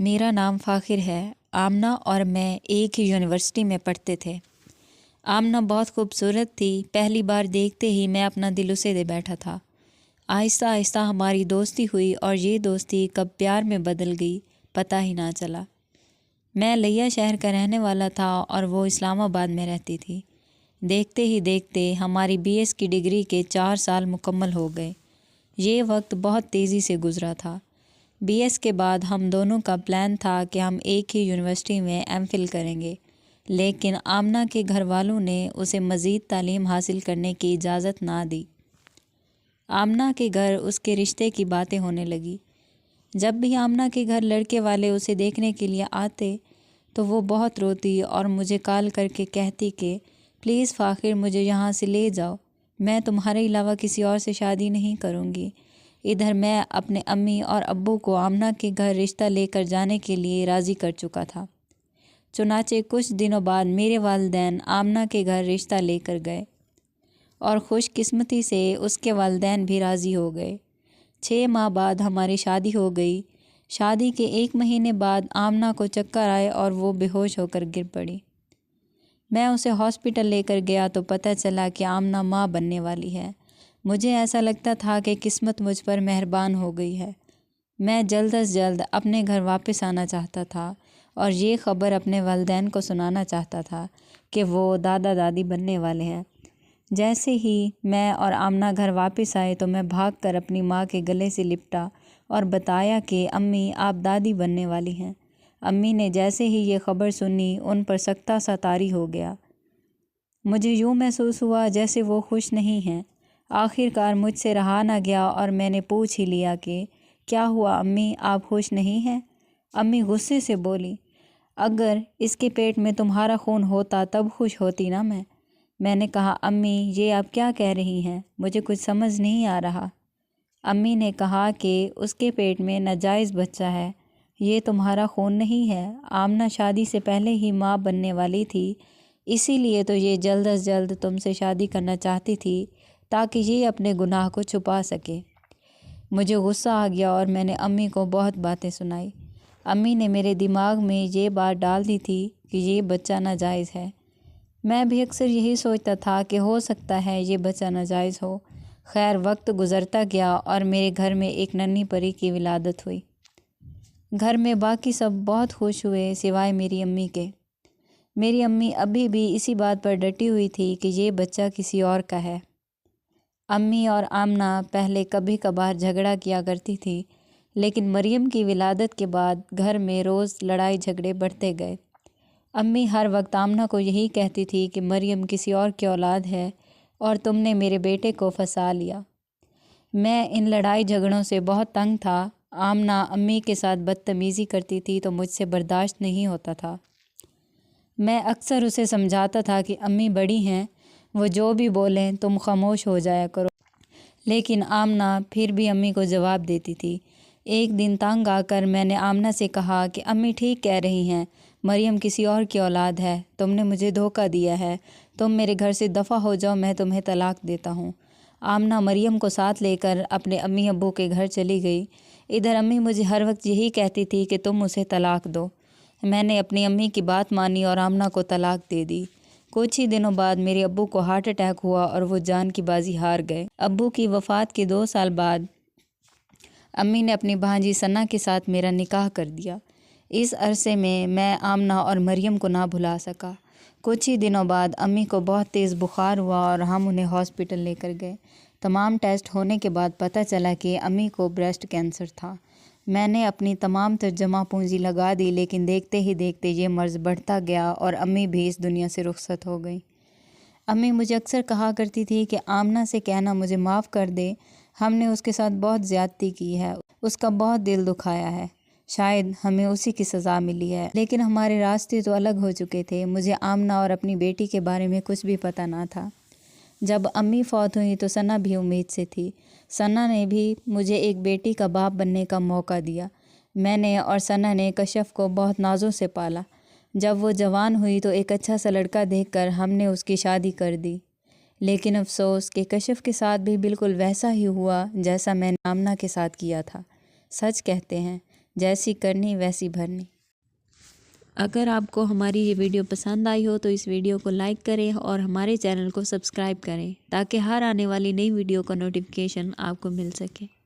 میرا نام فاخر ہے۔ آمنہ اور میں ایک ہی یونیورسٹی میں پڑھتے تھے۔ آمنہ بہت خوبصورت تھی۔ پہلی بار دیکھتے ہی میں اپنا دل اسے دے بیٹھا تھا۔ آہستہ آہستہ ہماری دوستی ہوئی اور یہ دوستی کب پیار میں بدل گئی پتہ ہی نہ چلا۔ میں لیا شہر کا رہنے والا تھا اور وہ اسلام آباد میں رہتی تھی۔ دیکھتے ہی دیکھتے ہماری BS کی ڈگری کے 4 سال مکمل ہو گئے۔ یہ وقت بہت تیزی سے گزرا تھا۔ BS کے بعد ہم دونوں کا پلان تھا کہ ہم ایک ہی یونیورسٹی میں MPhil کریں گے، لیکن آمنہ کے گھر والوں نے اسے مزید تعلیم حاصل کرنے کی اجازت نہ دی۔ آمنہ کے گھر اس کے رشتے کی باتیں ہونے لگی۔ جب بھی آمنہ کے گھر لڑکے والے اسے دیکھنے کے لیے آتے تو وہ بہت روتی اور مجھے کال کر کے کہتی کہ پلیز فاخر مجھے یہاں سے لے جاؤ، میں تمہارے علاوہ کسی اور سے شادی نہیں کروں گی۔ ادھر میں اپنے امی اور ابو کو آمنہ کے گھر رشتہ لے کر جانے کے لیے راضی کر چکا تھا۔ چنانچہ کچھ دنوں بعد میرے والدین آمنہ کے گھر رشتہ لے کر گئے اور خوش قسمتی سے اس کے والدین بھی راضی ہو گئے۔ 6 ماہ بعد ہماری شادی ہو گئی۔ شادی کے 1 مہینے بعد آمنہ کو چکر آئے اور وہ بے ہوش ہو کر گر پڑی۔ میں اسے ہاسپٹل لے کر گیا تو پتہ چلا کہ آمنہ ماں بننے والی ہے۔ مجھے ایسا لگتا تھا کہ قسمت مجھ پر مہربان ہو گئی ہے۔ میں جلد از جلد اپنے گھر واپس آنا چاہتا تھا اور یہ خبر اپنے والدین کو سنانا چاہتا تھا کہ وہ دادا دادی بننے والے ہیں۔ جیسے ہی میں اور آمنہ گھر واپس آئے تو میں بھاگ کر اپنی ماں کے گلے سے لپٹا اور بتایا کہ امی آپ دادی بننے والی ہیں۔ امی نے جیسے ہی یہ خبر سنی ان پر سکتہ سا طاری ہو گیا۔ مجھے یوں محسوس ہوا جیسے وہ خوش نہیں ہیں۔ آخر کار مجھ سے رہا نہ گیا اور میں نے پوچھ ہی لیا کہ کیا ہوا امی، آپ خوش نہیں ہیں؟ امی غصے سے بولی، اگر اس کے پیٹ میں تمہارا خون ہوتا تب خوش ہوتی نا میں نے کہا امی یہ آپ کیا کہہ رہی ہیں، مجھے کچھ سمجھ نہیں آ رہا۔ امی نے کہا کہ اس کے پیٹ میں ناجائز بچہ ہے، یہ تمہارا خون نہیں ہے۔ آمنہ شادی سے پہلے ہی ماں بننے والی تھی، اسی لیے تو یہ جلد از جلد تم سے شادی کرنا چاہتی تھی تاکہ یہ اپنے گناہ کو چھپا سکے۔ مجھے غصہ آ گیا اور میں نے امی کو بہت باتیں سنائی۔ امی نے میرے دماغ میں یہ بات ڈال دی تھی کہ یہ بچہ ناجائز ہے۔ میں بھی اکثر یہی سوچتا تھا کہ ہو سکتا ہے یہ بچہ ناجائز ہو۔ خیر وقت گزرتا گیا اور میرے گھر میں ایک ننھی پری کی ولادت ہوئی۔ گھر میں باقی سب بہت خوش ہوئے سوائے میری امی کے۔ میری امی ابھی بھی اسی بات پر ڈٹی ہوئی تھی کہ یہ بچہ کسی اور کا ہے۔ امی اور آمنہ پہلے کبھی کبھار جھگڑا کیا کرتی تھی، لیکن مریم کی ولادت کے بعد گھر میں روز لڑائی جھگڑے بڑھتے گئے۔ امی ہر وقت آمنہ کو یہی کہتی تھی کہ مریم کسی اور کی اولاد ہے اور تم نے میرے بیٹے کو پھنسا لیا۔ میں ان لڑائی جھگڑوں سے بہت تنگ تھا۔ آمنہ امی کے ساتھ بدتمیزی کرتی تھی تو مجھ سے برداشت نہیں ہوتا تھا۔ میں اکثر اسے سمجھاتا تھا کہ امی بڑی ہیں، وہ جو بھی بولیں تم خاموش ہو جایا کرو، لیکن آمنہ پھر بھی امی کو جواب دیتی تھی۔ ایک دن تنگ آ کر میں نے آمنہ سے کہا کہ امی ٹھیک کہہ رہی ہیں، مریم کسی اور کی اولاد ہے، تم نے مجھے دھوکہ دیا ہے، تم میرے گھر سے دفع ہو جاؤ، میں تمہیں طلاق دیتا ہوں۔ آمنہ مریم کو ساتھ لے کر اپنے امی ابو کے گھر چلی گئی۔ ادھر امی مجھے ہر وقت یہی کہتی تھی کہ تم اسے طلاق دو۔ میں نے اپنی امی کی بات مانی اور آمنہ کو طلاق دے دی۔ کچھ ہی دنوں بعد میرے ابو کو ہارٹ اٹیک ہوا اور وہ جان کی بازی ہار گئے۔ ابو کی وفات کے 2 سال بعد امی نے اپنی بھانجی ثنا کے ساتھ میرا نکاح کر دیا۔ اس عرصے میں آمنہ اور مریم کو نہ بھلا سکا۔ کچھ ہی دنوں بعد امی کو بہت تیز بخار ہوا اور ہم انہیں ہاسپٹل لے کر گئے۔ تمام ٹیسٹ ہونے کے بعد پتہ چلا کہ امی کو بریسٹ کینسر تھا۔ میں نے اپنی تمام تر جمع پونجی لگا دی، لیکن دیکھتے ہی دیکھتے یہ مرض بڑھتا گیا اور امی بھی اس دنیا سے رخصت ہو گئی۔ امی مجھے اکثر کہا کرتی تھی کہ آمنہ سے کہنا مجھے معاف کر دے، ہم نے اس کے ساتھ بہت زیادتی کی ہے، اس کا بہت دل دکھایا ہے، شاید ہمیں اسی کی سزا ملی ہے۔ لیکن ہمارے راستے تو الگ ہو چکے تھے۔ مجھے آمنہ اور اپنی بیٹی کے بارے میں کچھ بھی پتہ نہ تھا۔ جب امی فوت ہوئی تو ثنا بھی امید سے تھی۔ ثنا نے بھی مجھے ایک بیٹی کا باپ بننے کا موقع دیا۔ میں نے اور ثنا نے کشف کو بہت نازوں سے پالا۔ جب وہ جوان ہوئی تو ایک اچھا سا لڑکا دیکھ کر ہم نے اس کی شادی کر دی، لیکن افسوس کہ کشف کے ساتھ بھی بالکل ویسا ہی ہوا جیسا میں نے آمنہ کے ساتھ کیا تھا۔ سچ کہتے ہیں جیسی کرنی ویسی بھرنی۔ اگر آپ کو ہماری یہ ویڈیو پسند آئی ہو تو اس ویڈیو کو لائک کریں اور ہمارے چینل کو سبسکرائب کریں تاکہ ہر آنے والی نئی ویڈیو کا نوٹیفیکیشن آپ کو مل سکے۔